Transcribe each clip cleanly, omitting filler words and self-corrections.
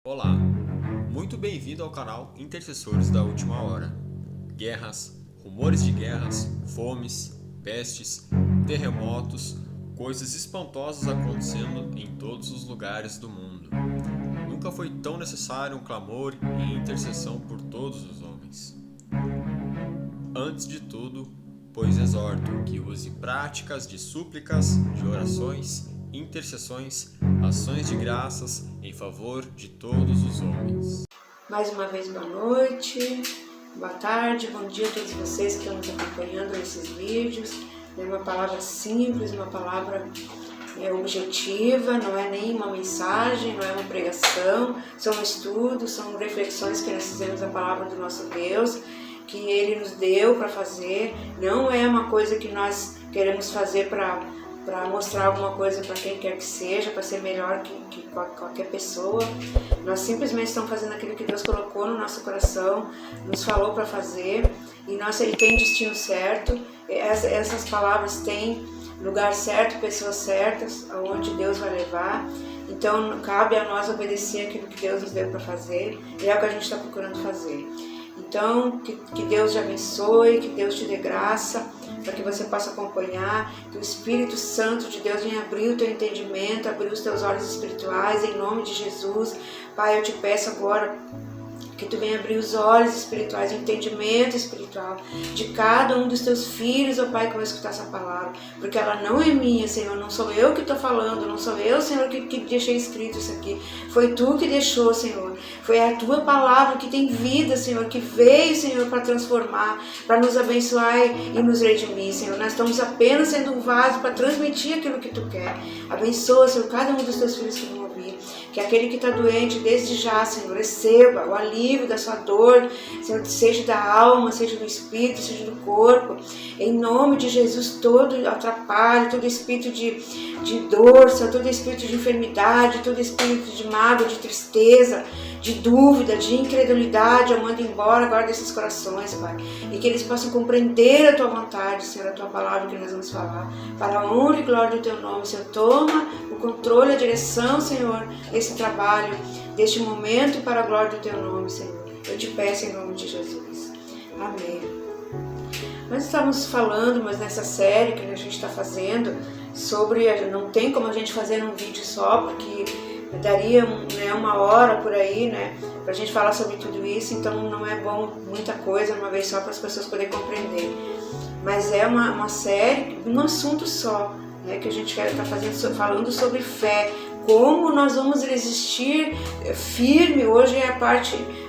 Olá, muito bem-vindo ao canal Intercessores da Última Hora. Guerras, rumores de guerras, fomes, pestes, terremotos, coisas espantosas acontecendo em todos os lugares do mundo. Nunca foi tão necessário um clamor e intercessão por todos os homens. Antes de tudo, pois exorto que use práticas de súplicas, de orações, intercessões, ações de graças em favor de todos os homens. Mais uma vez, boa noite, boa tarde, bom dia a todos vocês que estão nos acompanhando nesses vídeos. É uma palavra simples, uma palavra objetiva, não é nem uma mensagem, não é uma pregação, são estudos, são reflexões que nós fizemos da palavra do nosso Deus, que Ele nos deu para fazer. Não é uma coisa que nós queremos fazer para mostrar alguma coisa para quem quer que seja, para ser melhor que qualquer pessoa. Nós simplesmente estamos fazendo aquilo que Deus colocou no nosso coração, nos falou para fazer, e Ele tem destino certo. Essas palavras têm lugar certo, pessoas certas, aonde Deus vai levar. Então cabe a nós obedecer aquilo que Deus nos deu para fazer, e é o que a gente está procurando fazer. Então, que Deus te abençoe, que Deus te dê graça, para que você possa acompanhar, que o Espírito Santo de Deus venha abrir o teu entendimento, abrir os teus olhos espirituais, em nome de Jesus. Pai, eu te peço agora que tu venha abrir os olhos espirituais, o entendimento espiritual de cada um dos teus filhos, ó Pai, que vai escutar essa palavra, porque ela não é minha, Senhor, não sou eu que estou falando, não sou eu, Senhor, que deixei escrito isso aqui, foi tu que deixou, Senhor, foi a tua palavra que tem vida, Senhor, que veio, Senhor, para transformar, para nos abençoar e nos redimir, Senhor. Nós estamos apenas sendo um vaso para transmitir aquilo que tu quer. Abençoa, Senhor, cada um dos teus filhos que vão ouvir, que aquele que está doente, desde já, Senhor, receba o alívio da sua dor, Senhor, seja da alma, seja do espírito, seja do corpo. Em nome de Jesus, todo atrapalho, todo espírito de dor, Senhor, todo espírito de enfermidade, todo espírito de mágoa, de tristeza, de dúvida, de incredulidade, eu mando embora agora desses corações, Pai. E que eles possam compreender a tua vontade, Senhor, a tua palavra que nós vamos falar. Para a honra e glória do teu nome, Senhor, toma o controle, a direção, Senhor, desse trabalho, deste momento, para a glória do teu nome, Senhor. Eu te peço em nome de Jesus. Amém. Nós estávamos falando, mas nessa série que a gente está fazendo, sobre, não tem como a gente fazer um vídeo só, porque daria uma hora por aí, pra gente falar sobre tudo isso, então não é bom muita coisa uma vez só para as pessoas poderem compreender. Mas é uma série, um assunto só, que a gente quer estar falando sobre fé, como nós vamos resistir firme. Hoje é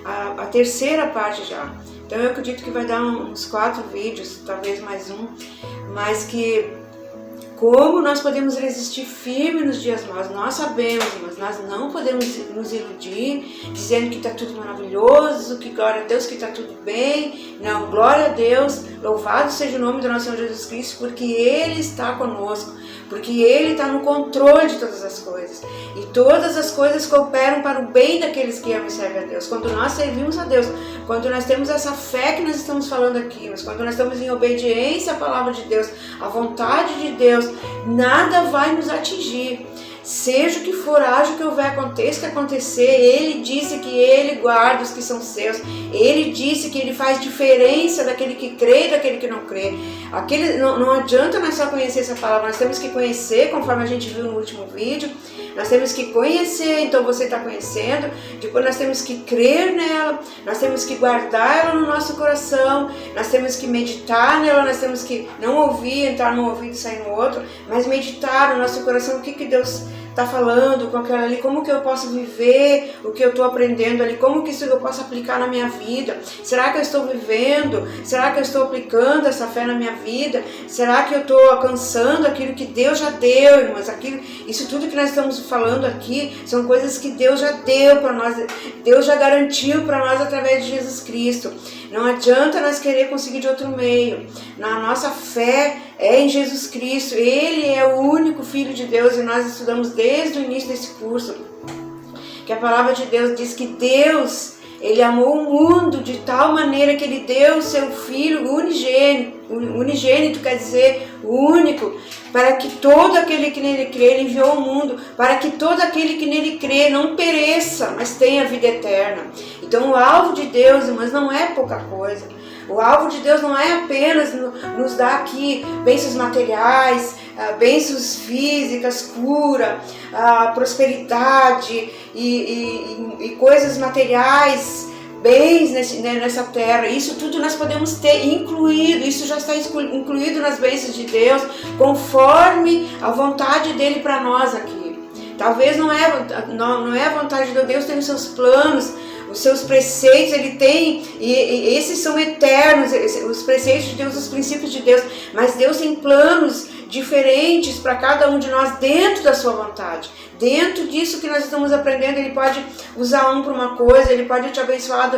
a terceira parte já. Então eu acredito que vai dar uns 4 vídeos, talvez mais um, mas que como nós podemos resistir firme nos dias maus. Nós sabemos, mas nós não podemos nos iludir dizendo que está tudo maravilhoso, que glória a Deus, que está tudo bem. Não, glória a Deus, louvado seja o nome do nosso Senhor Jesus Cristo, porque Ele está conosco, porque Ele está no controle de todas as coisas. E todas as coisas cooperam para o bem daqueles que amam e servem a Deus. Quando nós servimos a Deus, quando nós temos essa fé que nós estamos falando aqui, mas quando nós estamos em obediência à palavra de Deus, à vontade de Deus, nada vai nos atingir. Seja o que for, haja o que houver, aconteça o que acontecer, Ele disse que Ele guarda os que são seus. Ele disse que Ele faz diferença daquele que crê e daquele que não crê. Não adianta nós só conhecer essa palavra, nós temos que conhecer, conforme a gente viu no último vídeo. Nós temos que conhecer, então você está conhecendo, depois nós temos que crer nela, nós temos que guardar ela no nosso coração, nós temos que meditar nela, nós temos que não ouvir, entrar num ouvido e sair no outro, mas meditar no nosso coração o que Deus está falando com aquela ali, como que eu posso viver o que eu estou aprendendo ali, como que isso eu posso aplicar na minha vida. Será que eu estou vivendo? Será que eu estou aplicando essa fé na minha vida? Será que eu estou alcançando aquilo que Deus já deu, irmãos? Isso tudo que nós estamos falando aqui são coisas que Deus já deu para nós, Deus já garantiu para nós através de Jesus Cristo. Não adianta nós querer conseguir de outro meio. Na nossa fé é em Jesus Cristo. Ele é o único Filho de Deus, e nós estudamos desde o início desse curso que a palavra de Deus diz que Deus, Ele amou o mundo de tal maneira que Ele deu o seu Filho unigênito, unigênito quer dizer único, para que todo aquele que nele crê, ele enviou ao mundo, para que todo aquele que nele crê não pereça, mas tenha vida eterna. Então o alvo de Deus, irmãs, não é pouca coisa. O alvo de Deus não é apenas nos dar aqui bênçãos materiais, bênçãos físicas, cura, prosperidade e coisas materiais, bens nessa terra. Isso tudo nós podemos ter incluído, isso já está incluído nas bênçãos de Deus, conforme a vontade dele para nós aqui. Talvez não é a vontade de Deus, tem os seus planos, os seus preceitos, ele tem, e esses são eternos, os preceitos de Deus, os princípios de Deus, mas Deus tem planos diferentes para cada um de nós dentro da sua vontade. Dentro disso que nós estamos aprendendo, ele pode usar um para uma coisa, ele pode te abençoar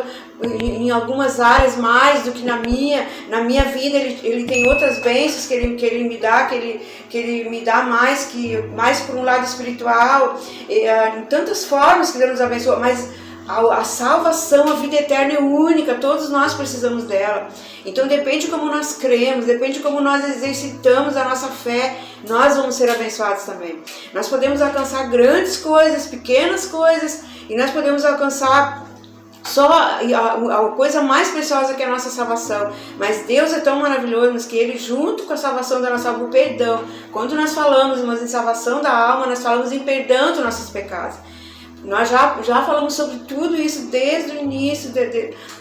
em algumas áreas mais do que na minha vida, ele tem outras bênçãos que ele me dá, que ele me dá mais por um lado espiritual, em tantas formas que Deus nos abençoa, mas a salvação, a vida eterna é única, todos nós precisamos dela. Então depende como nós cremos, depende como nós exercitamos a nossa fé, nós vamos ser abençoados também. Nós podemos alcançar grandes coisas, pequenas coisas, e nós podemos alcançar só a coisa mais preciosa que é a nossa salvação. Mas Deus é tão maravilhoso que Ele, junto com a salvação da nossa alma, o perdão. Quando nós falamos, irmãos, em salvação da alma, nós falamos em perdão dos nossos pecados. Nós já falamos sobre tudo isso desde o início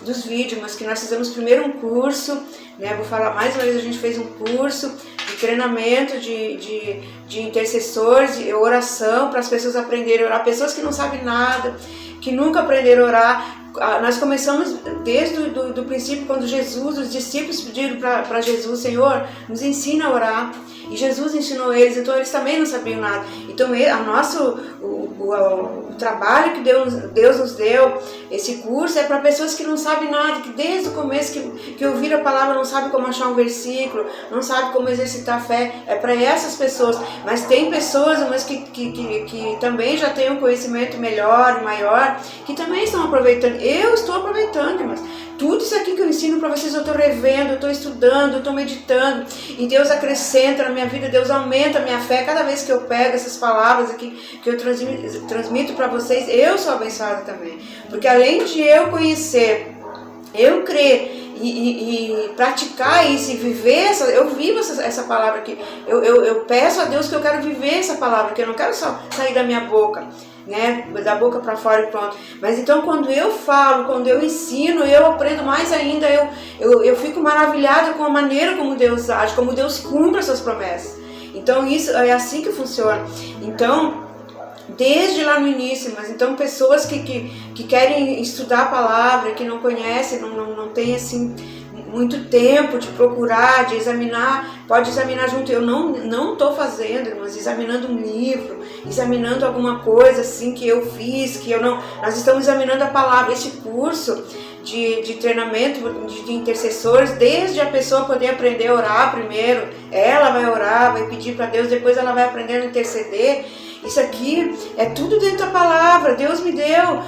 dos vídeos, mas que nós fizemos primeiro um curso, né? Vou falar mais uma vez, a gente fez um curso de treinamento de intercessores, de oração, para as pessoas aprenderem a orar, pessoas que não sabem nada, que nunca aprenderam a orar. Nós começamos desde o princípio, quando os discípulos pediram para Jesus, Senhor, nos ensina a orar. E Jesus ensinou eles, então eles também não sabiam nada. Então o trabalho que Deus nos deu, esse curso, é para pessoas que não sabem nada, que desde o começo que ouviram a palavra não sabem como achar um versículo, não sabem como exercitar a fé, é para essas pessoas. Mas tem pessoas que também já têm um conhecimento melhor, maior, que também estão aproveitando. Eu estou aproveitando, mas tudo isso aqui que eu ensino para vocês, eu estou revendo, eu estou estudando, eu estou meditando, e Deus acrescenta na minha vida, Deus aumenta a minha fé. Cada vez que eu pego essas palavras aqui, que eu transmito para vocês, eu sou abençoada também. Porque além de eu conhecer, eu crer e praticar isso e viver, eu vivo essa palavra aqui. Eu peço a Deus que eu quero viver essa palavra, que eu não quero só sair da minha boca, né, da boca para fora e pronto. Mas então quando eu falo, quando eu ensino, eu aprendo mais ainda, eu fico maravilhada com a maneira como Deus age, como Deus cumpre as suas promessas. Então isso é assim que funciona. Então, desde lá no início, mas então pessoas que querem estudar a palavra, que não conhecem, não tem assim muito tempo de procurar, de examinar, pode examinar junto. Eu não estou fazendo, irmãos, examinando um livro, examinando alguma coisa assim que eu fiz, que eu não. Nós estamos examinando a palavra. Esse curso de treinamento de intercessores, desde a pessoa poder aprender a orar primeiro, ela vai orar, vai pedir para Deus, depois ela vai aprender a interceder. Isso aqui é tudo dentro da palavra. Deus me deu,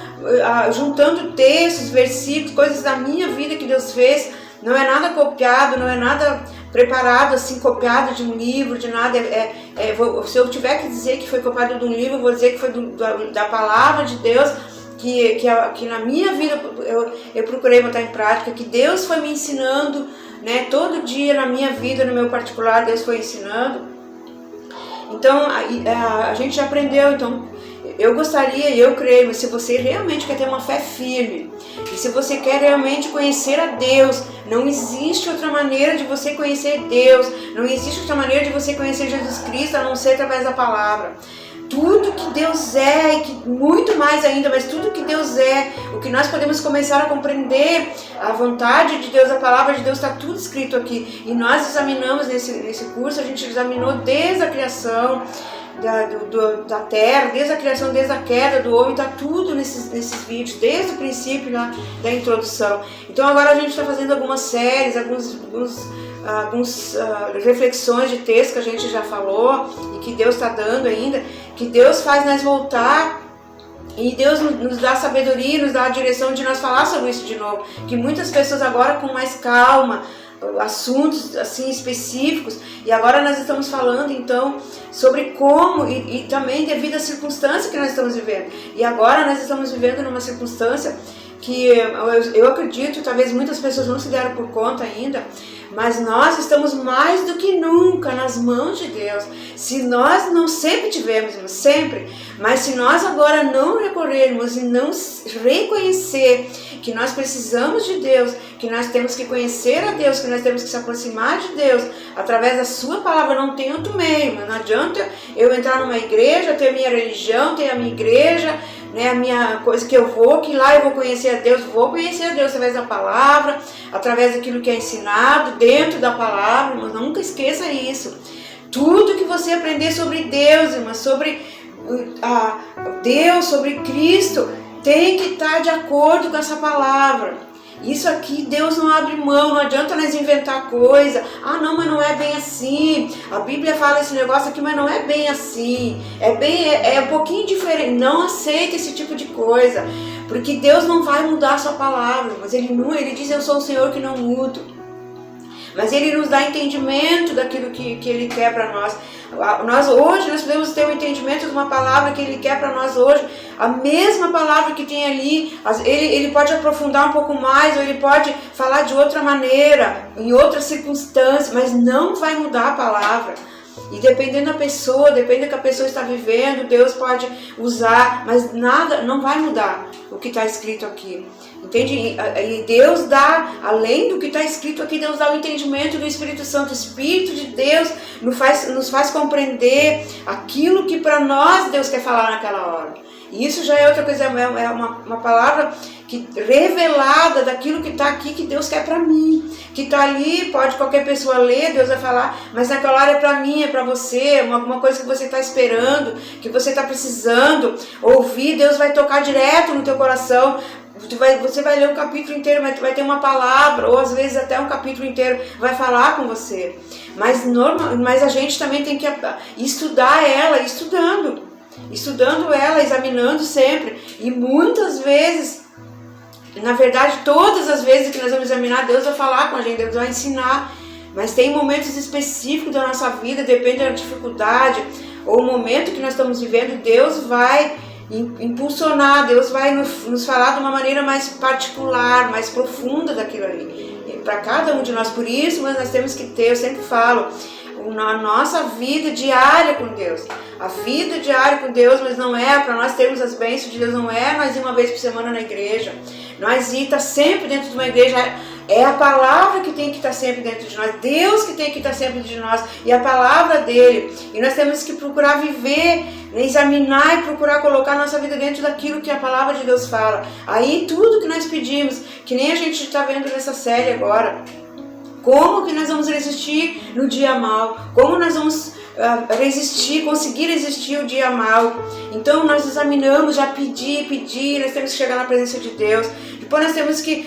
juntando textos, versículos, coisas da minha vida que Deus fez. Não é nada copiado, não é nada preparado assim, copiado de um livro, de nada. Se eu tiver que dizer que foi copiado de um livro, eu vou dizer que foi da palavra de Deus, que na minha vida eu procurei botar em prática, que Deus foi me ensinando, né, todo dia na minha vida, no meu particular, Deus foi ensinando. Então a gente já aprendeu. Então eu gostaria, eu creio, mas se você realmente quer ter uma fé firme, e se você quer realmente conhecer a Deus, não existe outra maneira de você conhecer Deus, não existe outra maneira de você conhecer Jesus Cristo a não ser através da palavra. Tudo que Deus é, e muito mais ainda, mas tudo que Deus é, o que nós podemos começar a compreender, a vontade de Deus, a palavra de Deus, está tudo escrito aqui. E nós examinamos nesse curso, a gente examinou desde a criação da terra, desde a criação, desde a queda do homem, está tudo nesses vídeos, desde o princípio da introdução. Então agora a gente está fazendo algumas séries, algumas reflexões de texto que a gente já falou e que Deus está dando ainda, que Deus faz nós voltar e Deus nos dá sabedoria, nos dá a direção de nós falar sobre isso de novo, que muitas pessoas agora com mais calma, assuntos assim específicos, e agora nós estamos falando então sobre como e também devido à circunstância que nós estamos vivendo. E agora nós estamos vivendo numa circunstância que eu acredito, talvez muitas pessoas não se deram por conta ainda, mas nós estamos mais do que nunca nas mãos de Deus. Se nós não sempre tivemos, sempre, mas se nós agora não recorrermos e não reconhecer que nós precisamos de Deus, que nós temos que conhecer a Deus, que nós temos que se aproximar de Deus através da sua palavra, não tem outro meio. Mas não adianta eu entrar numa igreja, ter minha religião, ter a minha igreja, né, a minha coisa que eu vou, que lá eu vou conhecer a Deus através da palavra, através daquilo que é ensinado dentro da palavra. Mas nunca esqueça isso. Tudo que você aprender sobre Deus, irmã, sobre Deus, sobre Cristo, tem que estar de acordo com essa palavra. Isso aqui Deus não abre mão, não adianta nós inventar coisa. Ah não, mas não é bem assim. A Bíblia fala esse negócio aqui, mas não é bem assim. É um pouquinho diferente. Não aceita esse tipo de coisa, porque Deus não vai mudar a sua palavra. Mas Ele diz, eu sou o Senhor que não mudo. Mas Ele nos dá entendimento daquilo que Ele quer para nós. Hoje nós podemos ter o entendimento de uma palavra que Ele quer para nós hoje. A mesma palavra que tem ali, Ele pode aprofundar um pouco mais, ou Ele pode falar de outra maneira, em outras circunstâncias, mas não vai mudar a palavra. E dependendo da pessoa, dependendo do que a pessoa está vivendo, Deus pode usar, mas nada, não vai mudar o que está escrito aqui. Entende? E Deus dá, além do que está escrito aqui, Deus dá o entendimento do Espírito Santo. O Espírito de Deus nos faz compreender aquilo que para nós Deus quer falar naquela hora. E isso já é outra coisa, é uma palavra revelada daquilo que está aqui, que Deus quer para mim. Que está ali, pode qualquer pessoa ler, Deus vai falar, mas naquela hora é para mim, é para você, uma coisa que você está esperando, que você está precisando ouvir. Deus vai tocar direto no teu coração. Você vai ler um capítulo inteiro, mas vai ter uma palavra, ou às vezes até um capítulo inteiro vai falar com você. Mas a gente também tem que estudar ela, estudando ela, examinando sempre. E muitas vezes, na verdade, todas as vezes que nós vamos examinar, Deus vai falar com a gente, Deus vai ensinar. Mas tem momentos específicos da nossa vida, depende da dificuldade, ou o momento que nós estamos vivendo, Deus vai impulsionar, Deus vai nos falar de uma maneira mais particular, mais profunda daquilo ali, para cada um de nós. Por isso, mas nós temos que ter, eu sempre falo, a nossa vida diária com Deus, a vida diária com Deus, mas não é para nós termos as bênçãos de Deus, não é nós ir uma vez por semana na igreja, nós estar sempre dentro de uma igreja. É a palavra que tem que estar sempre dentro de nós, Deus que tem que estar sempre dentro de nós, e a palavra dele. E nós temos que procurar viver, examinar e procurar colocar a nossa vida dentro daquilo que a palavra de Deus fala. Aí tudo que nós pedimos, que nem a gente está vendo nessa série agora, como que nós vamos resistir no dia mau, como nós vamos conseguir resistir o dia mau. Então nós examinamos, já pedir, nós temos que chegar na presença de Deus. Depois nós temos que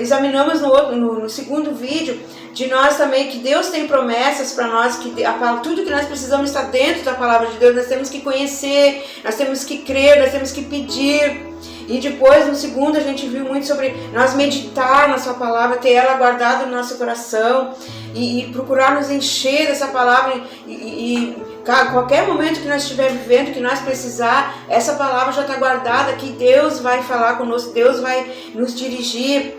examinamos no segundo vídeo, de nós também, que Deus tem promessas para nós, que tudo que nós precisamos está dentro da palavra de Deus. Nós temos que conhecer, nós temos que crer, nós temos que pedir. E depois, no segundo, a gente viu muito sobre nós meditar na sua palavra, ter ela guardada no nosso coração e procurar nos encher dessa palavra e qualquer momento que nós estiver vivendo, que nós precisar, essa palavra já está guardada, que Deus vai falar conosco, Deus vai nos dirigir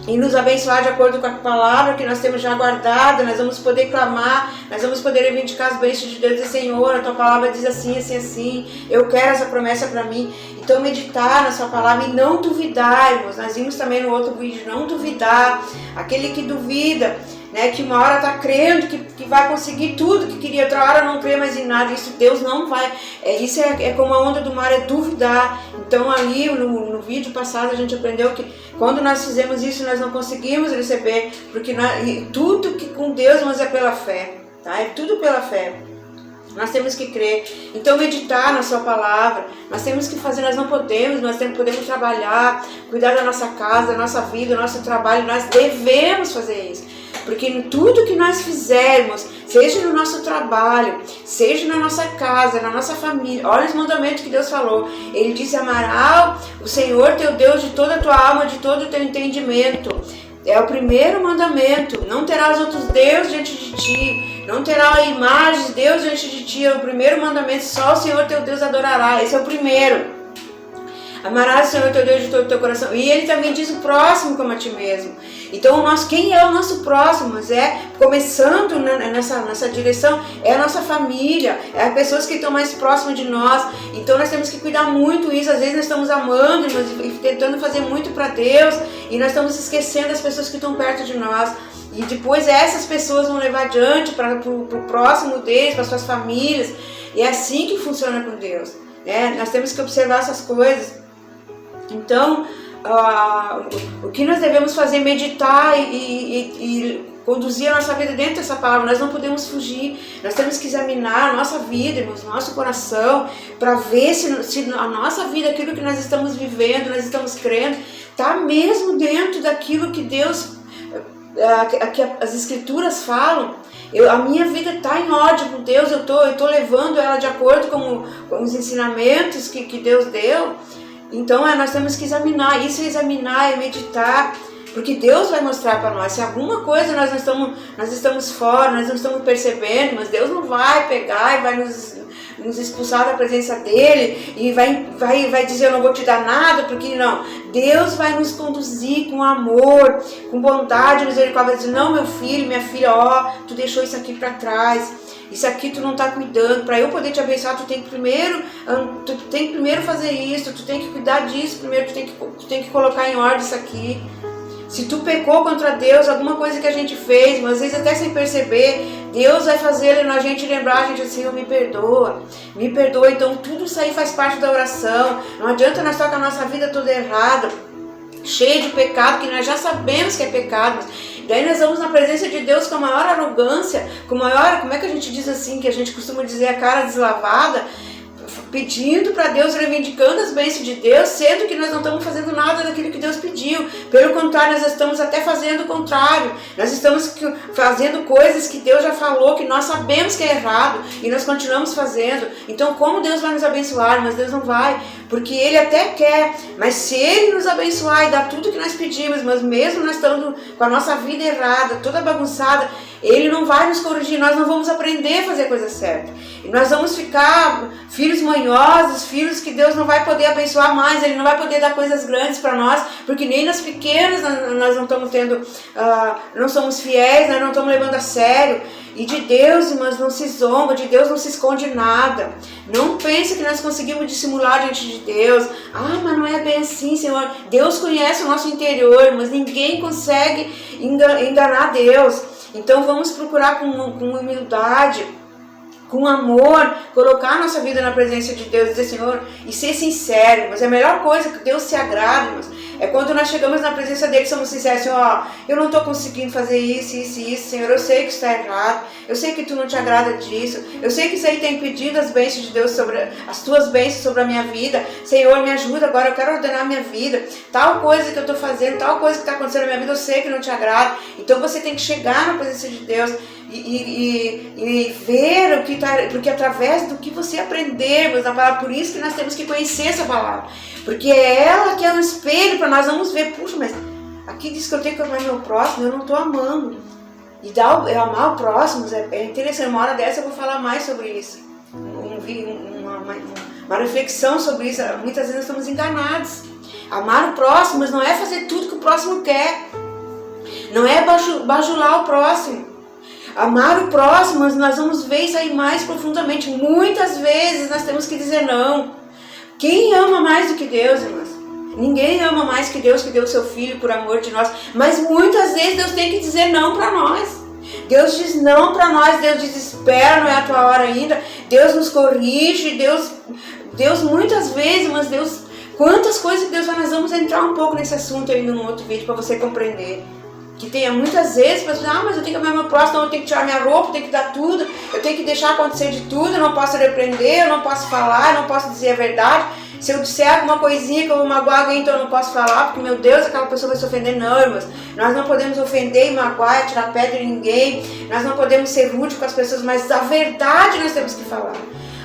e nos abençoar de acordo com a palavra que nós temos já guardada. Nós vamos poder clamar, nós vamos poder reivindicar as bênçãos de Deus e dizer: Senhor, a tua palavra diz assim, assim, assim, eu quero essa promessa para mim. Então meditar na sua palavra e não duvidar, irmãos. Nós vimos também no outro vídeo, não duvidar. Aquele que duvida, né, que uma hora está crendo que vai conseguir tudo que queria, outra hora não crê mais em nada. Isso Deus não vai, isso é como a onda do mar, é duvidar. Então ali no vídeo passado a gente aprendeu que quando nós fizemos isso nós não conseguimos receber, porque tudo que com Deus, mas é pela fé, tá? É tudo pela fé. Nós temos que crer. Então meditar na sua palavra, nós temos que fazer, nós não podemos, podemos trabalhar, cuidar da nossa casa, da nossa vida, do nosso trabalho, nós devemos fazer isso. Porque em tudo que nós fizermos, seja no nosso trabalho, seja na nossa casa, na nossa família, olha os mandamentos que Deus falou. Ele disse: amarás o Senhor teu Deus de toda a tua alma, de todo o teu entendimento. É o primeiro mandamento. Não terás outros deuses diante de ti. Não terá imagens de Deus diante de ti. É o primeiro mandamento. Só o Senhor teu Deus adorará. Esse é o primeiro. Amarás o Senhor teu Deus de todo o teu coração. E ele também diz o próximo como a ti mesmo. Então, quem é o nosso próximo? Começando nessa direção, é a nossa família, é as pessoas que estão mais próximas de nós. Então, nós temos que cuidar muito isso. Às vezes, nós estamos amando e tentando fazer muito para Deus, e nós estamos esquecendo as pessoas que estão perto de nós. E depois, essas pessoas vão levar adiante para o próximo deles, para suas famílias. E é assim que funciona com Deus. Nós temos que observar essas coisas. Então, o que nós devemos fazer é meditar e conduzir a nossa vida dentro dessa palavra. Nós não podemos fugir. Nós temos que examinar a nossa vida, irmãos, nosso coração, para ver se a nossa vida, aquilo que nós estamos vivendo, nós estamos crendo, está mesmo dentro daquilo que Deus, que as Escrituras falam. A minha vida está em ordem com Deus, eu tô levando ela de acordo com os ensinamentos que Deus deu. Então nós temos que examinar, examinar e meditar, porque Deus vai mostrar para nós. Se alguma coisa nós estamos fora, nós não estamos percebendo, mas Deus não vai pegar e vai nos expulsar da presença dele e vai dizer: eu não vou te dar nada, porque não. Deus vai nos conduzir com amor, com bondade, misericórdia, vai dizer: não, meu filho, minha filha, tu deixou isso aqui para trás. Isso aqui tu não está cuidando. Para eu poder te abençoar, tu tem que primeiro fazer isso, tu tem que cuidar disso primeiro, tu tem que colocar em ordem isso aqui. Se tu pecou contra Deus, alguma coisa que a gente fez, mas às vezes até sem perceber, Deus vai fazer a gente lembrar, a gente assim: me perdoa. Então tudo isso aí faz parte da oração. Não adianta nós estar com a nossa vida toda errada, cheia de pecado, que nós já sabemos que é pecado, mas daí nós vamos na presença de Deus com a maior arrogância, como é que a gente diz assim, que a gente costuma dizer, a cara deslavada, pedindo para Deus, reivindicando as bênçãos de Deus, sendo que nós não estamos fazendo nada daquilo que Deus pediu. Pelo contrário, nós estamos até fazendo o contrário. Nós estamos fazendo coisas que Deus já falou, que nós sabemos que é errado, e nós continuamos fazendo. Então, como Deus vai nos abençoar? Mas Deus não vai, porque Ele até quer, mas se Ele nos abençoar e dar tudo que nós pedimos, mas mesmo nós estamos com a nossa vida errada, toda bagunçada, Ele não vai nos corrigir, nós não vamos aprender a fazer a coisa certa. E nós vamos ficar filhos manhosos, filhos que Deus não vai poder abençoar mais, Ele não vai poder dar coisas grandes para nós, porque nem nas pequenas nós não estamos tendo, não somos fiéis, nós não estamos levando a sério. E de Deus, irmãs, não se zomba, de Deus não se esconde nada. Não pense que nós conseguimos dissimular diante de Deus. Mas não é bem assim, Senhor. Deus conhece o nosso interior, mas ninguém consegue enganar Deus. Então vamos procurar com humildade, com amor, colocar a nossa vida na presença de Deus, dizer: Senhor, e ser sincero. Mas a melhor coisa que Deus se agrada, irmãos, é quando nós chegamos na presença dele, somos sinceros: Senhor, eu não estou conseguindo fazer isso, Senhor, eu sei que isso está errado, eu sei que tu não te agrada disso, eu sei que isso aí tem impedido as bênçãos de Deus, as tuas bênçãos sobre a minha vida. Senhor, me ajuda agora, eu quero ordenar a minha vida, tal coisa que eu estou fazendo, tal coisa que está acontecendo na minha vida, eu sei que não te agrada. Então você tem que chegar na presença de Deus e ver o que está, porque através do que você aprender, mas na palavra, por isso que nós temos que conhecer essa palavra, porque é ela que é um espelho para nós. Vamos ver: puxa, mas aqui diz que eu tenho que amar meu próximo, eu não estou amando. E amar o próximo é interessante. Uma hora dessa eu vou falar mais sobre isso, uma reflexão sobre isso. Muitas vezes nós estamos enganados. Amar o próximo, mas não é fazer tudo que o próximo quer, não é bajular o próximo. Amar o próximo, mas nós vamos ver isso aí mais profundamente. Muitas vezes nós temos que dizer não. Quem ama mais do que Deus, irmãs? Ninguém ama mais que Deus, que deu o seu Filho por amor de nós. Mas muitas vezes Deus tem que dizer não para nós. Deus diz não para nós, Deus diz: espera, não é a tua hora ainda. Deus nos corrige, Deus muitas vezes, mas Deus, quantas coisas que Deus vai, nós vamos entrar um pouco nesse assunto aí num outro vídeo para você compreender. Que tenha muitas vezes pessoas: mas eu tenho que amar meu próximo, eu tenho que tirar minha roupa, eu tenho que dar tudo, eu tenho que deixar acontecer de tudo, eu não posso repreender, eu não posso falar, eu não posso dizer a verdade. Se eu disser alguma coisinha que eu vou magoar alguém, então eu não posso falar, porque, meu Deus, aquela pessoa vai se ofender. Não, irmãos, nós não podemos ofender e magoar, tirar pedra em ninguém, nós não podemos ser rudes com as pessoas, mas a verdade nós temos que falar.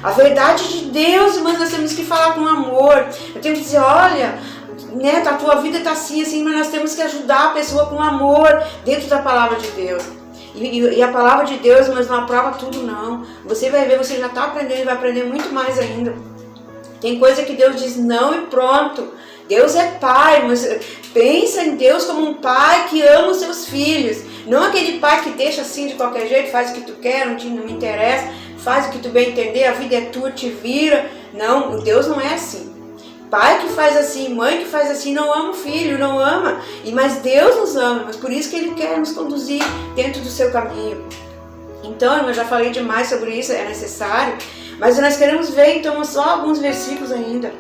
A verdade de Deus, irmãos, nós temos que falar com amor. Eu tenho que dizer: olha, né, a tua vida está assim, mas nós temos que ajudar a pessoa com amor dentro da palavra de Deus. E a palavra de Deus, mas não aprova tudo não. Você vai ver, você já está aprendendo e vai aprender muito mais ainda. Tem coisa que Deus diz não e pronto. Deus é pai, mas pensa em Deus como um pai que ama os seus filhos. Não aquele pai que deixa assim de qualquer jeito, faz o que tu quer, não me interessa, faz o que tu bem entender, a vida é tua, te vira. Não, Deus não é assim. Pai que faz assim, mãe que faz assim, não ama o filho, não ama. Mas Deus nos ama, mas por isso que Ele quer nos conduzir dentro do seu caminho. Então, eu já falei demais sobre isso, é necessário. Mas nós queremos ver, então, só alguns versículos ainda.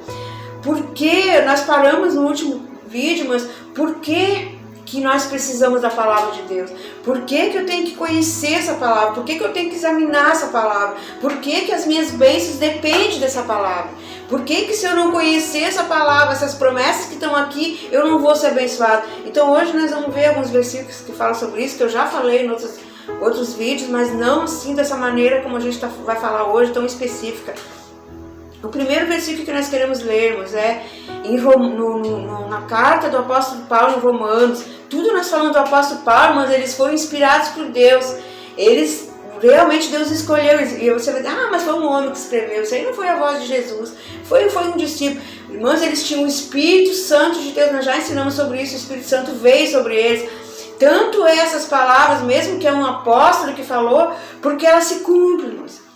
Porque nós paramos no último vídeo, mas por que nós precisamos da palavra de Deus? Por que eu tenho que conhecer essa palavra? Por que eu tenho que examinar essa palavra? Por que as minhas bênçãos dependem dessa palavra? Por que se eu não conhecer essa palavra, essas promessas que estão aqui, eu não vou ser abençoado? Então hoje nós vamos ver alguns versículos que falam sobre isso, que eu já falei em outros vídeos, mas não assim dessa maneira como a gente vai falar hoje, tão específica. O primeiro versículo que nós queremos lermos é na carta do apóstolo Paulo em Romanos. Tudo nós falamos do apóstolo Paulo, mas eles foram inspirados por Deus. Realmente Deus escolheu. E você vai dizer, mas foi um homem que escreveu. Isso aí não foi a voz de Jesus. Foi um discípulo. Irmãos, eles tinham o Espírito Santo de Deus. Nós já ensinamos sobre isso. O Espírito Santo veio sobre eles. Tanto essas palavras, mesmo que é um apóstolo que falou, porque elas se cumprem, irmãos.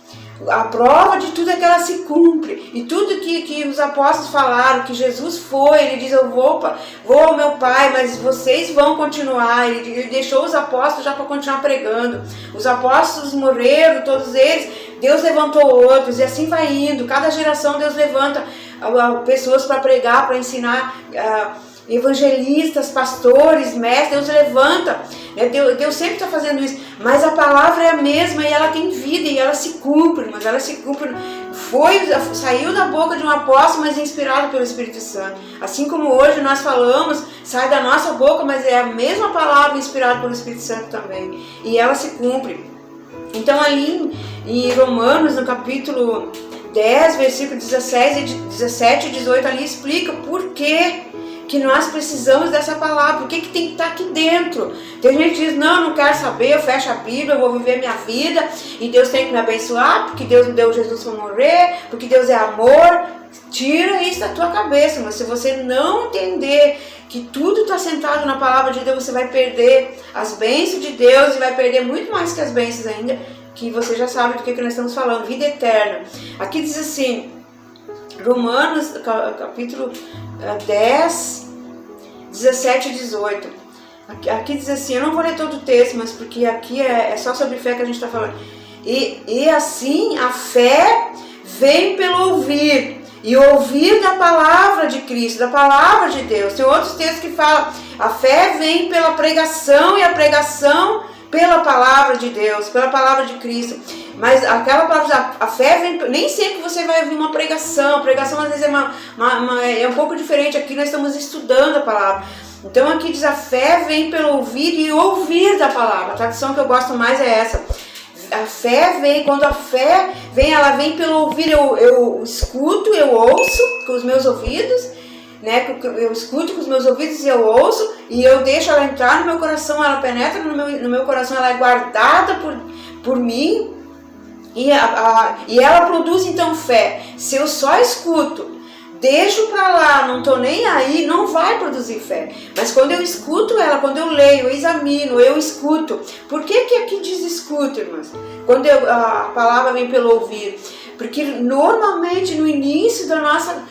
A prova de tudo é que ela se cumpre. E tudo que os apóstolos falaram, que Jesus foi, ele diz, eu vou ao meu Pai, mas vocês vão continuar. Ele deixou os apóstolos já para continuar pregando. Os apóstolos morreram, todos eles, Deus levantou outros, e assim vai indo. Cada geração Deus levanta pessoas para pregar, para ensinar, evangelistas, pastores, mestres, Deus levanta. Deus sempre está fazendo isso, mas a palavra é a mesma e ela tem vida e ela se cumpre, mas ela se cumpre, saiu da boca de um apóstolo, mas inspirado pelo Espírito Santo. Assim como hoje nós falamos, sai da nossa boca, mas é a mesma palavra inspirada pelo Espírito Santo também, e ela se cumpre. Então ali em Romanos, no capítulo 10, versículo 17 e 18, ali explica por que nós precisamos dessa palavra, por que tem que estar aqui dentro. Tem gente que diz, não quero saber, eu fecho a Bíblia, eu vou viver minha vida, e Deus tem que me abençoar, porque Deus me deu Jesus para morrer, porque Deus é amor. Tira isso da tua cabeça, mas se você não entender que tudo está sentado na palavra de Deus, você vai perder as bênçãos de Deus, e vai perder muito mais que as bênçãos ainda, que você já sabe do que nós estamos falando, vida eterna. Aqui diz assim, Romanos, capítulo 10, 17 e 18. Aqui diz assim, eu não vou ler todo o texto, mas porque aqui é só sobre fé que a gente está falando. E assim, a fé vem pelo ouvir, e ouvir da palavra de Cristo, da palavra de Deus. Tem outros textos que falam, a fé vem pela pregação, e a pregação pela palavra de Deus, pela palavra de Cristo. Mas aquela palavra, a fé vem, nem sempre você vai ouvir uma pregação. A pregação às vezes é um pouco diferente. Aqui nós estamos estudando a palavra. Então aqui diz, a fé vem pelo ouvir e ouvir da palavra. A tradução que eu gosto mais é essa. A fé vem, quando a fé vem, ela vem pelo ouvir. Eu escuto, eu ouço com os meus ouvidos, né? Eu escuto com os meus ouvidos e eu ouço, e eu deixo ela entrar no meu coração, ela penetra no meu coração, ela é guardada por mim, e ela produz então fé. Se eu só escuto, deixo pra lá, não tô nem aí, não vai produzir fé. Mas quando eu escuto ela, quando eu leio, eu examino, eu escuto. Por que aqui diz escuto, irmãs? Quando a palavra vem pelo ouvir? Porque normalmente no início da nossa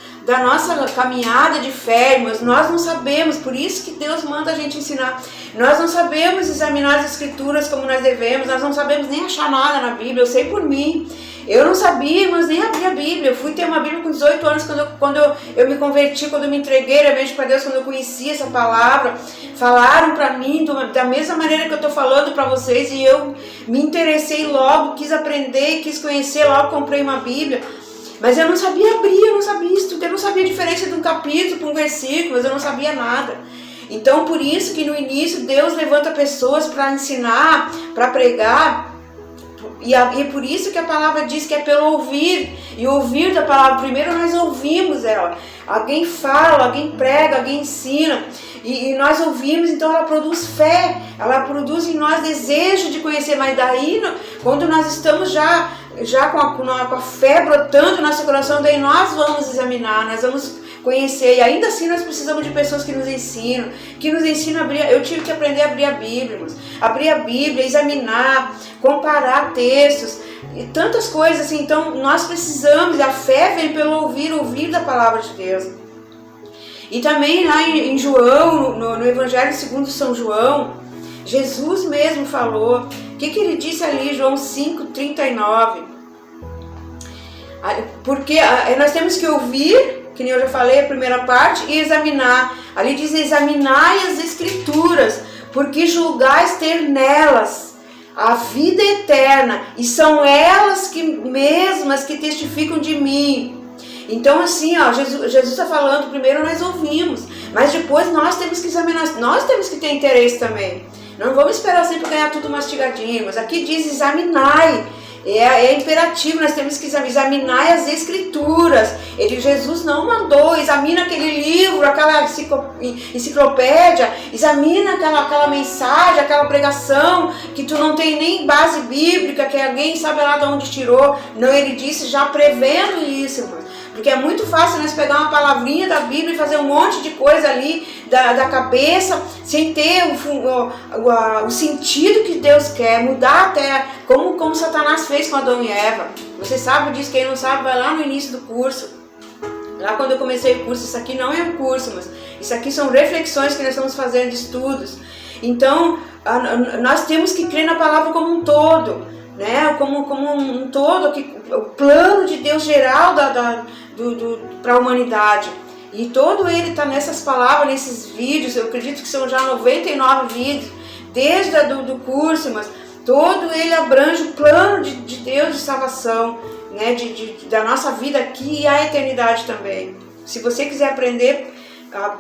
caminhada de fé, irmãos, nós não sabemos, por isso que Deus manda a gente ensinar. Nós não sabemos examinar as escrituras como nós devemos, nós não sabemos nem achar nada na Bíblia. Eu sei por mim. Eu não sabia, mas nem abri a Bíblia. Eu fui ter uma Bíblia com 18 anos, quando eu me converti, quando eu me entreguei realmente para Deus, quando eu conheci essa palavra. Falaram para mim da mesma maneira que eu estou falando para vocês, e eu me interessei logo, quis aprender, quis conhecer, logo comprei uma Bíblia. Mas eu não sabia abrir, eu não sabia estudar, eu não sabia a diferença de um capítulo para um versículo, mas eu não sabia nada. Então, por isso que no início Deus levanta pessoas para ensinar, para pregar, E por isso que a palavra diz que é pelo ouvir. E ouvir da palavra, primeiro nós ouvimos ela. Alguém fala, alguém prega, alguém ensina. E nós ouvimos, então ela produz fé. Ela produz em nós desejo de conhecer. Mas daí, quando nós estamos já com a fé brotando no nosso coração, daí nós vamos examinar, nós vamos conhecer. E ainda assim nós precisamos de pessoas que nos ensinam a abrir. Eu tive que aprender a abrir a Bíblia, irmãos. Abrir a Bíblia, examinar, comparar textos e tantas coisas assim. Então nós precisamos, a fé vem pelo ouvir da palavra de Deus. E também lá em João, no Evangelho segundo São João, Jesus mesmo falou. O que ele disse ali, João 5:39? Porque nós temos que ouvir, que nem eu já falei, a primeira parte, e examinar. Ali diz: examinai as Escrituras, porque julgais ter nelas a vida eterna, e são elas mesmas que testificam de mim. Então assim, Jesus está falando, primeiro nós ouvimos, mas depois nós temos que examinar, nós temos que ter interesse também. Não vamos esperar sempre ganhar tudo mastigadinho, mas aqui diz: examinai. É imperativo, nós temos que examinar as Escrituras. Jesus não mandou, examina aquele livro, aquela enciclopédia, examina aquela mensagem, aquela pregação que tu não tem nem base bíblica, que alguém sabe lá de onde tirou. Não, ele disse já prevendo isso, irmão. Porque é muito fácil nós pegar uma palavrinha da Bíblia e fazer um monte de coisa ali da cabeça, sem ter o sentido que Deus quer, mudar até, como Satanás fez com Adão e Eva. Você sabe disso, quem não sabe vai lá no início do curso. Lá quando eu comecei o curso, isso aqui não é um curso, mas isso aqui são reflexões que nós estamos fazendo de estudos. Então, nós temos que crer na palavra como um todo, né? Como um todo, o plano de Deus geral para a humanidade. E todo ele está nessas palavras, nesses vídeos. Eu acredito que são já 99 vídeos, desde do curso, mas todo ele abrange o plano de Deus de salvação, né? Da nossa vida aqui e a eternidade também. Se você quiser aprender,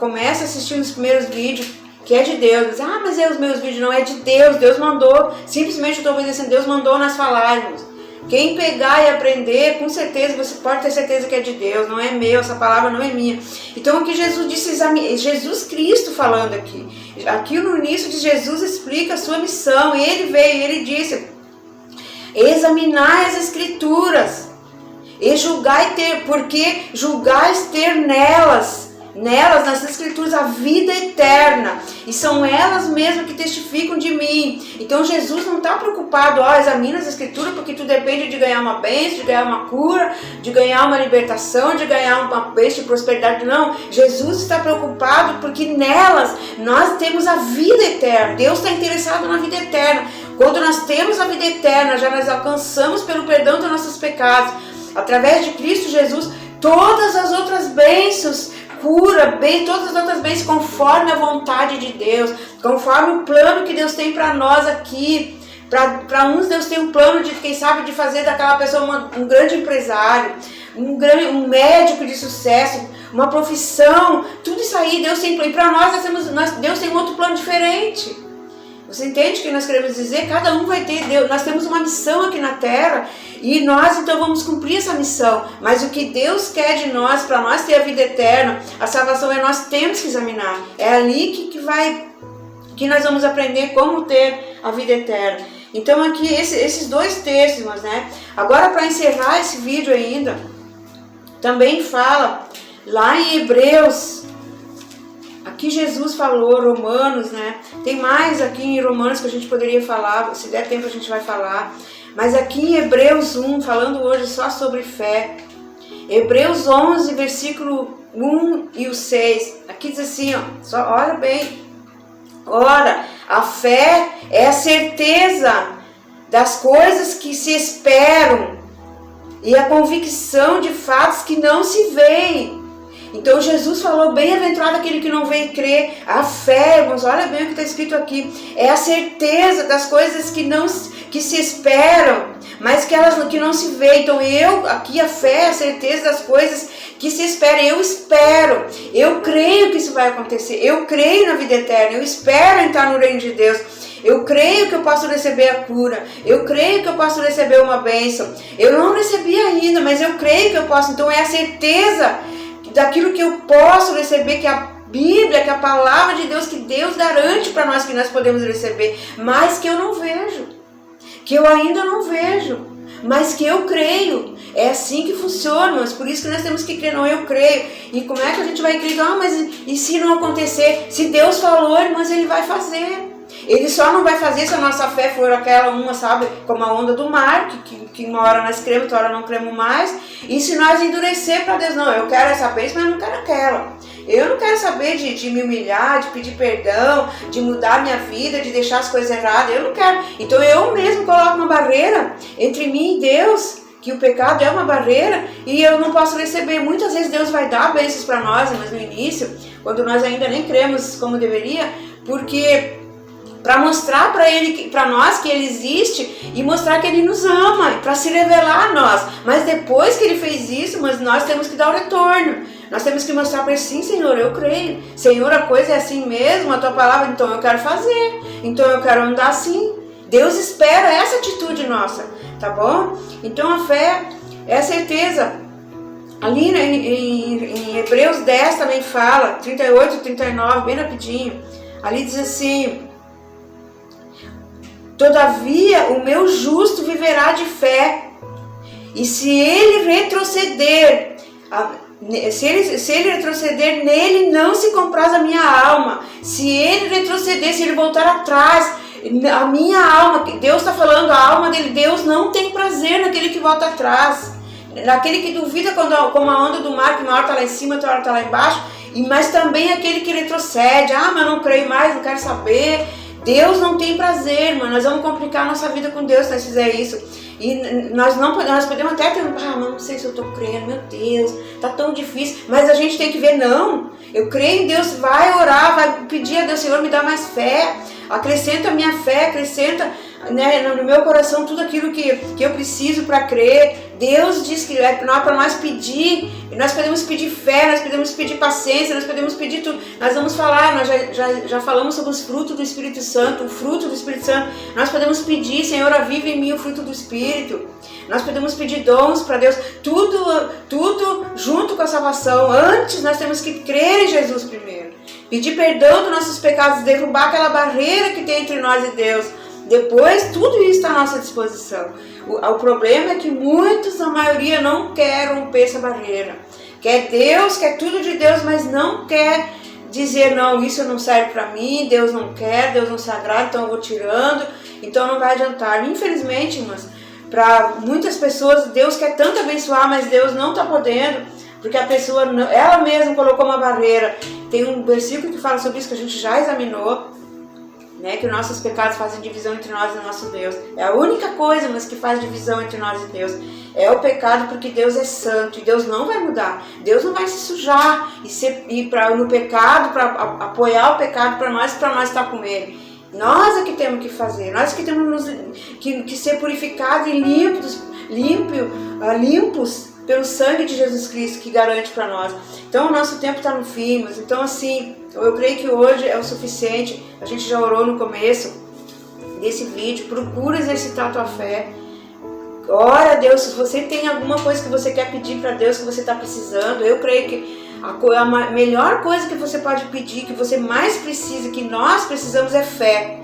comece assistindo os primeiros vídeos, que é de Deus. Mas os meus vídeos não é de Deus, Deus mandou, simplesmente eu estou obedecendo, Deus mandou nós falarmos. Quem pegar e aprender, com certeza, você pode ter certeza que é de Deus, não é meu, essa palavra não é minha. Então aqui Jesus disse, Jesus Cristo falando aqui no início de Jesus explica a sua missão. Ele veio, ele disse: examinai as Escrituras e porque julgais ter nelas, nas Escrituras, a vida eterna, e são elas mesmas que testificam de mim. Então Jesus não está preocupado, examina as Escrituras porque tu depende de ganhar uma bênção, de ganhar uma cura, de ganhar uma libertação, de ganhar uma bênção de prosperidade. Não, Jesus está preocupado porque nelas nós temos a vida eterna. Deus está interessado na vida eterna. Quando nós temos a vida eterna, já nós alcançamos pelo perdão dos nossos pecados, através de Cristo Jesus, todas as outras bênçãos, cura, todas as outras bênçãos conforme a vontade de Deus, conforme o plano que Deus tem para nós aqui. Para uns Deus tem um plano de, quem sabe, de fazer daquela pessoa um grande empresário, um médico de sucesso, uma profissão, tudo isso aí Deus tem plano. E para nós Deus tem um outro plano diferente. Você entende o que nós queremos dizer? Cada um vai ter, nós temos uma missão aqui na Terra e nós então vamos cumprir essa missão. Mas o que Deus quer de nós, para nós ter a vida eterna, a salvação, nós temos que examinar. É ali que nós vamos aprender como ter a vida eterna. Então aqui esses dois textos, né? Agora, para encerrar esse vídeo ainda, também fala lá em Hebreus. Aqui Jesus falou, Romanos, né? Tem mais aqui em Romanos que a gente poderia falar, se der tempo a gente vai falar. Mas aqui em Hebreus 1, falando hoje só sobre fé. Hebreus 11, versículo 1 e o 6. Aqui diz assim, só olha bem. Ora, a fé é a certeza das coisas que se esperam e a convicção de fatos que não se veem. Então Jesus falou, bem-aventurado aquele que não vê e crê. A fé, irmãos, olha bem o que está escrito aqui, é a certeza das coisas que se esperam, mas que não se vê. Então aqui a fé é a certeza das coisas que se esperam. Eu espero, eu creio que isso vai acontecer, eu creio na vida eterna, eu espero entrar no reino de Deus. Eu creio que eu posso receber a cura, eu creio que eu posso receber uma bênção. Eu não recebi ainda, mas eu creio que eu posso. Então é a certeza daquilo que eu posso receber, que a Bíblia, que a palavra de Deus, que Deus garante para nós que nós podemos receber, mas que eu não vejo, que eu ainda não vejo, mas que eu creio. É assim que funciona, mas por isso que nós temos que crer, não, eu creio. E como é que a gente vai crer? Ah, mas e se não acontecer? Se Deus falou, irmãos, Ele vai fazer. Ele só não vai fazer se a nossa fé for aquela uma, sabe, como a onda do mar, que uma hora nós cremos, outra hora não cremos mais. E se nós endurecer para Deus, não, eu quero essa bênção, mas eu não quero aquela. Eu não quero saber de me humilhar, de pedir perdão, de mudar minha vida, de deixar as coisas erradas, eu não quero. Então eu mesmo coloco uma barreira entre mim e Deus, que o pecado é uma barreira e eu não posso receber. Muitas vezes Deus vai dar bênçãos para nós, mas no início, quando nós ainda nem cremos como deveria, porque para mostrar para nós que Ele existe e mostrar que Ele nos ama, para se revelar a nós. Mas depois que Ele fez isso, mas nós temos que dar o retorno. Nós temos que mostrar para Ele, sim, Senhor, eu creio. Senhor, a coisa é assim mesmo, a Tua palavra, então eu quero fazer. Então eu quero andar assim. Deus espera essa atitude nossa, tá bom? Então a fé é a certeza. Ali em Hebreus 10 também fala, 38 e 39, bem rapidinho. Ali diz assim: todavia o meu justo viverá de fé, e se ele retroceder, nele não se compraz a minha alma. Se ele retroceder, se ele voltar atrás, a minha alma, Deus está falando, a alma dele, Deus não tem prazer naquele que volta atrás, naquele que duvida como a onda do mar, que uma hora está lá em cima, outra hora está lá embaixo, mas também aquele que retrocede, mas não creio mais, não quero saber. Deus não tem prazer, irmão. Nós vamos complicar a nossa vida com Deus se nós fizermos isso. E nós podemos até ter, não sei se eu estou crendo, meu Deus, está tão difícil. Mas a gente tem que ver, não, eu creio em Deus, vai orar, vai pedir a Deus, Senhor, me dá mais fé, acrescenta a minha fé, acrescenta, né, no meu coração tudo aquilo que eu preciso para crer. Deus diz que é para nós pedir, e nós podemos pedir fé, nós podemos pedir paciência, nós podemos pedir tudo. Nós vamos falar, nós já falamos sobre os frutos do Espírito Santo, o fruto do Espírito Santo. Nós podemos pedir, Senhor, aviva em mim o fruto do Espírito. Nós podemos pedir dons para Deus, tudo junto com a salvação. Antes nós temos que crer em Jesus primeiro, pedir perdão dos nossos pecados, derrubar aquela barreira que tem entre nós e Deus. Depois, tudo isso está à nossa disposição. O problema é que muitos, a maioria, não quer romper essa barreira. Quer Deus, quer tudo de Deus, mas não quer dizer, não, isso não serve para mim, Deus não quer, Deus não se agrada, então eu vou tirando, então não vai adiantar. Infelizmente, mas para muitas pessoas, Deus quer tanto abençoar, mas Deus não está podendo, porque a pessoa, ela mesma colocou uma barreira. Tem um versículo que fala sobre isso, que a gente já examinou, né, que os nossos pecados fazem divisão entre nós e o nosso Deus. É a única coisa, mas que faz divisão entre nós e Deus. É o pecado, porque Deus é santo e Deus não vai mudar. Deus não vai se sujar e no pecado, para apoiar o pecado para nós estar com Ele. Nós é que temos que fazer, nós que temos que ser purificados e limpos pelo sangue de Jesus Cristo, que garante para nós. Então o nosso tempo está no fim, mas então assim, eu creio que hoje é o suficiente. A gente já orou no começo desse vídeo. Procura exercitar a tua fé. Ora a Deus, se você tem alguma coisa que você quer pedir para Deus, que você está precisando, eu creio que a melhor coisa que você pode pedir, que você mais precisa, que nós precisamos, é fé.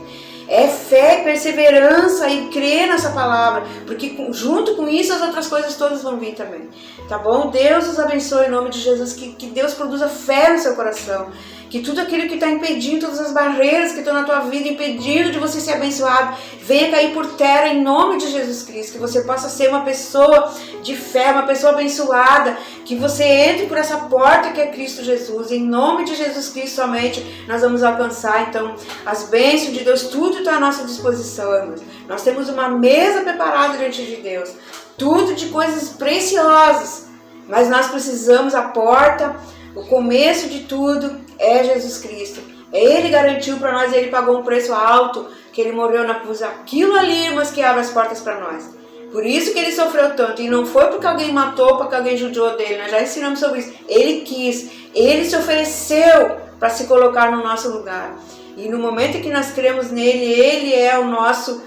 É fé, perseverança e crer nessa palavra, porque junto com isso as outras coisas todas vão vir também, tá bom? Deus os abençoe em nome de Jesus, que Deus produza fé no seu coração, que tudo aquilo que está impedindo, todas as barreiras que estão na tua vida, impedindo de você ser abençoado, venha cair por terra em nome de Jesus Cristo, que você possa ser uma pessoa de fé, uma pessoa abençoada, que você entre por essa porta que é Cristo Jesus. Em nome de Jesus Cristo somente nós vamos alcançar então as bênçãos de Deus. Tudo está à nossa disposição, irmãos. Nós temos uma mesa preparada diante de Deus, tudo de coisas preciosas, mas nós precisamos a porta O começo de tudo é Jesus Cristo. Ele garantiu para nós, ele pagou um preço alto, que ele morreu na cruz. Aquilo ali, irmãs, que abre as portas para nós. Por isso que ele sofreu tanto. E não foi porque alguém matou, porque alguém judiou dele. Nós já ensinamos sobre isso. Ele quis. Ele se ofereceu para se colocar no nosso lugar. E no momento que nós cremos nele, ele é o nosso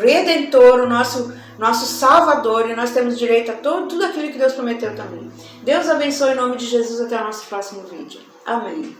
Redentor, o nosso Salvador. E nós temos direito a tudo aquilo que Deus prometeu também. Deus abençoe em nome de Jesus. Até o nosso próximo vídeo. Amém.